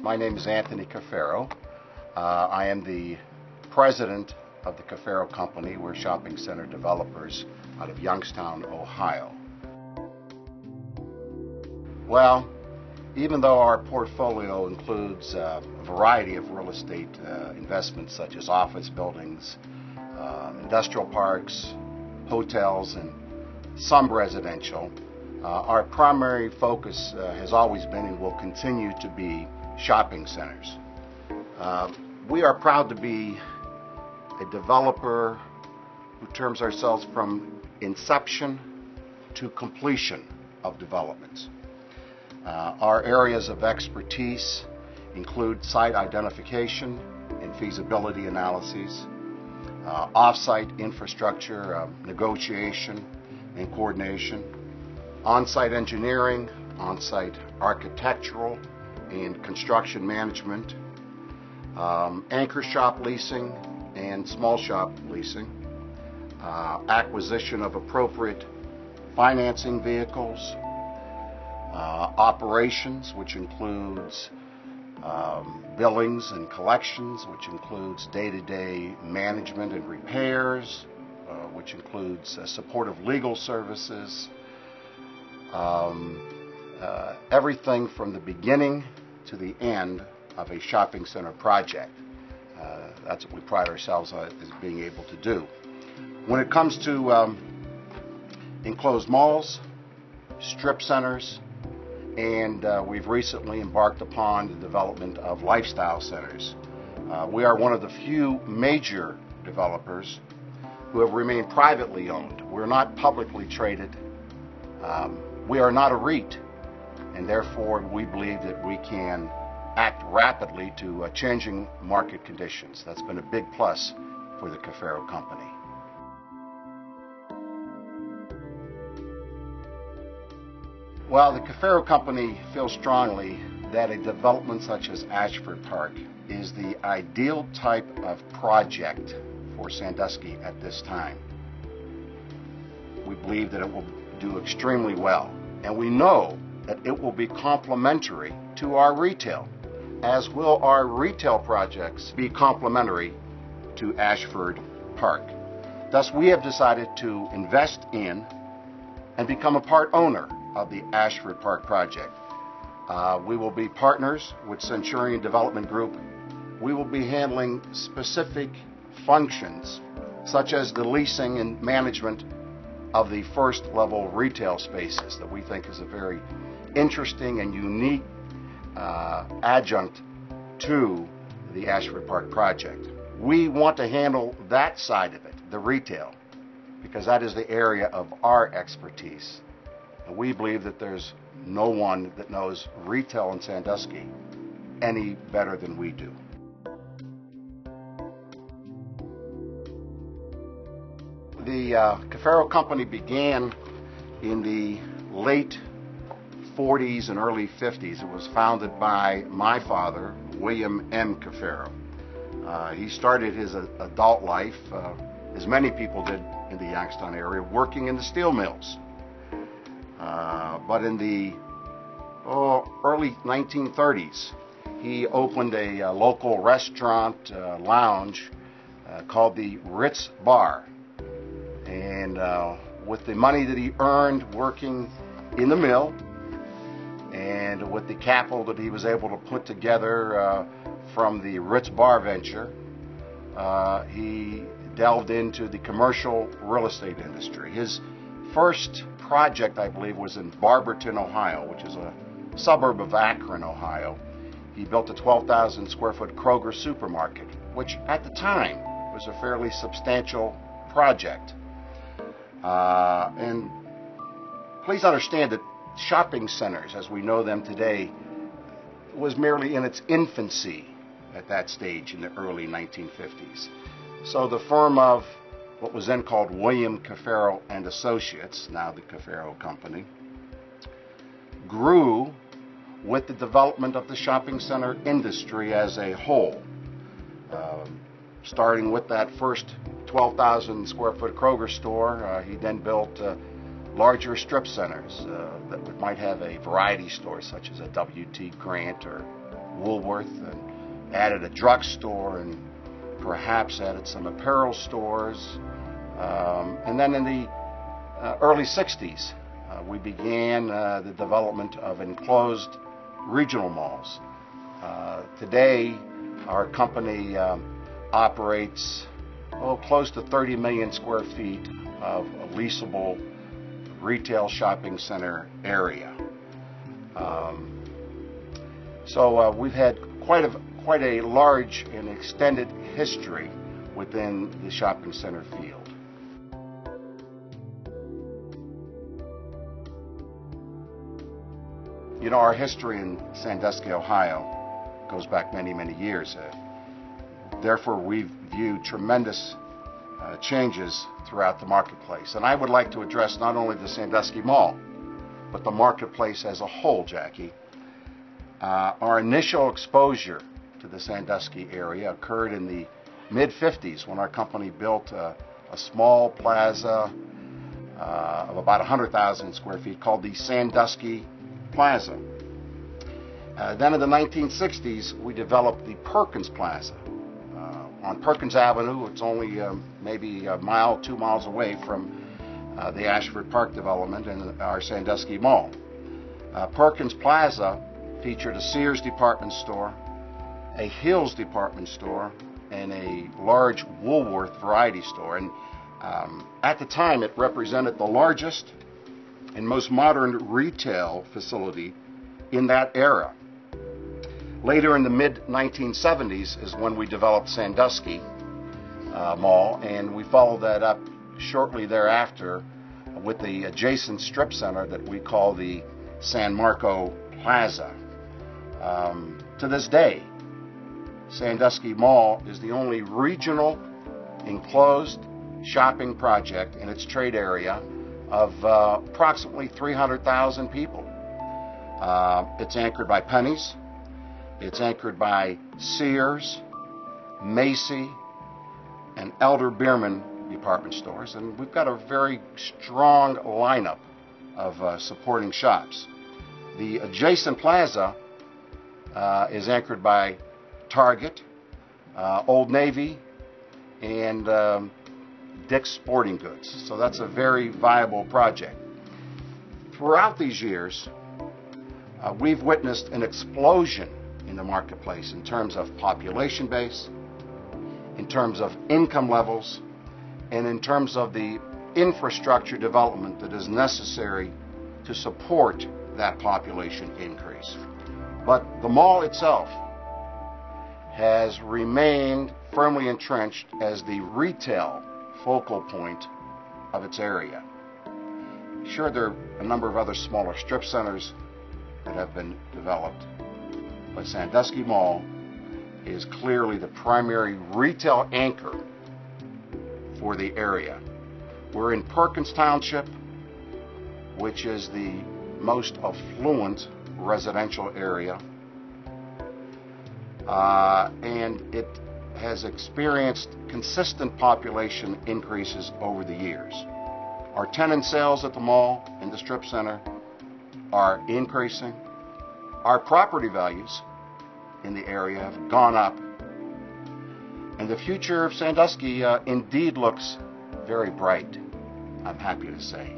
My name is Anthony Cafaro. I am the president of the Cafaro Company. We're shopping center developers out of Youngstown, Ohio. Well, even though our portfolio includes a variety of real estate investments such as office buildings, industrial parks, hotels, and some residential, our primary focus has always been and will continue to be shopping centers. We are proud to be a developer who terms ourselves from inception to completion of developments. Our areas of expertise include site identification and feasibility analyses, off-site infrastructure negotiation and coordination, on-site engineering, on-site architectural and construction management, anchor shop leasing and small shop leasing, acquisition of appropriate financing vehicles, operations, which includes billings and collections, which includes day-to-day management and repairs, which includes supportive legal services, everything from the beginning to the end of a shopping center project. That's what we pride ourselves on, is being able to do. When it comes to enclosed malls, strip centers, and we've recently embarked upon the development of lifestyle centers. We are one of the few major developers who have remained privately owned. We're not publicly traded. We are not a REIT, and therefore we believe that we can act rapidly to changing market conditions. That's been a big plus for the Cafaro Company. Well, the Cafaro Company feels strongly that a development such as Ashford Park is the ideal type of project for Sandusky at this time. We believe that it will do extremely well, and we know that it will be complementary to our retail, as will our retail projects be complementary to Ashford Park. Thus, we have decided to invest in and become a part owner of the Ashford Park project. We will be partners with Centurion Development Group. We will be handling specific functions such as the leasing and management of the first level retail spaces that we think is a very interesting and unique adjunct to the Ashford Park project. We want to handle that side of it, the retail, because that is the area of our expertise. And we believe that there's no one that knows retail in Sandusky any better than we do. The Cafaro Company began in the late 40s and early 50s. It was founded by my father, William M. Cafaro. He started his adult life, as many people did in the Youngstown area, working in the steel mills. But in the early 1930s, he opened a local restaurant lounge called the Ritz Bar. And with the money that he earned working in the mill, and with the capital that he was able to put together from the Ritz Bar venture, he delved into the commercial real estate industry. His first project, I believe, was in Barberton, Ohio, which is a suburb of Akron, Ohio. He built a 12,000 square foot Kroger supermarket, which at the time was a fairly substantial project. And please understand that shopping centers, as we know them today, was merely in its infancy at that stage in the early 1950s. So the firm of what was then called William Cafaro and Associates, now the Cafaro Company, grew with the development of the shopping center industry as a whole. Starting with that first 12,000 square foot Kroger store, he then built larger strip centers that might have a variety store such as a W.T. Grant or Woolworth, and added a drugstore, and perhaps added some apparel stores. And then in the early 60s, we began the development of enclosed regional malls. Today, our company operates close to 30 million square feet of a leasable retail shopping center area. So we've had quite a large and extended history within the shopping center field. You know, our history in Sandusky, Ohio goes back many, many years. Therefore, we've viewed tremendous changes throughout the marketplace. And I would like to address not only the Sandusky Mall, but the marketplace as a whole, Jackie. Our initial exposure to the Sandusky area occurred in the mid-50s when our company built a small plaza of about 100,000 square feet called the Sandusky Plaza. Then in the 1960s, we developed the Perkins Plaza on Perkins Avenue. It's only maybe a mile, 2 miles away from the Ashford Park development and our Sandusky Mall. Perkins Plaza featured a Sears department store, a Hills department store, and a large Woolworth variety store. And at the time, it represented the largest and most modern retail facility in that era. Later in the mid-1970s is when we developed Sandusky Mall, and we followed that up shortly thereafter with the adjacent strip center that we call the San Marco Plaza. To this day, Sandusky Mall is the only regional enclosed shopping project in its trade area of approximately 300,000 people. It's anchored by Penny's, it's anchored by Sears, Macy, and Elder Beerman department stores, and we've got a very strong lineup of supporting shops. The adjacent plaza is anchored by Target, Old Navy, and Dick's Sporting Goods. So that's a very viable project. Throughout these years, we've witnessed an explosion in the marketplace in terms of population base, in terms of income levels, and in terms of the infrastructure development that is necessary to support that population increase. But the mall itself has remained firmly entrenched as the retail focal point of its area. Sure, there are a number of other smaller strip centers that have been developed, but Sandusky Mall is clearly the primary retail anchor for the area. We're in Perkins Township, which is the most affluent residential area, and it has experienced consistent population increases over the years. Our tenant sales at the mall and the strip center are increasing. Our property values in the area have gone up, and the future of Sandusky indeed looks very bright, I'm happy to say.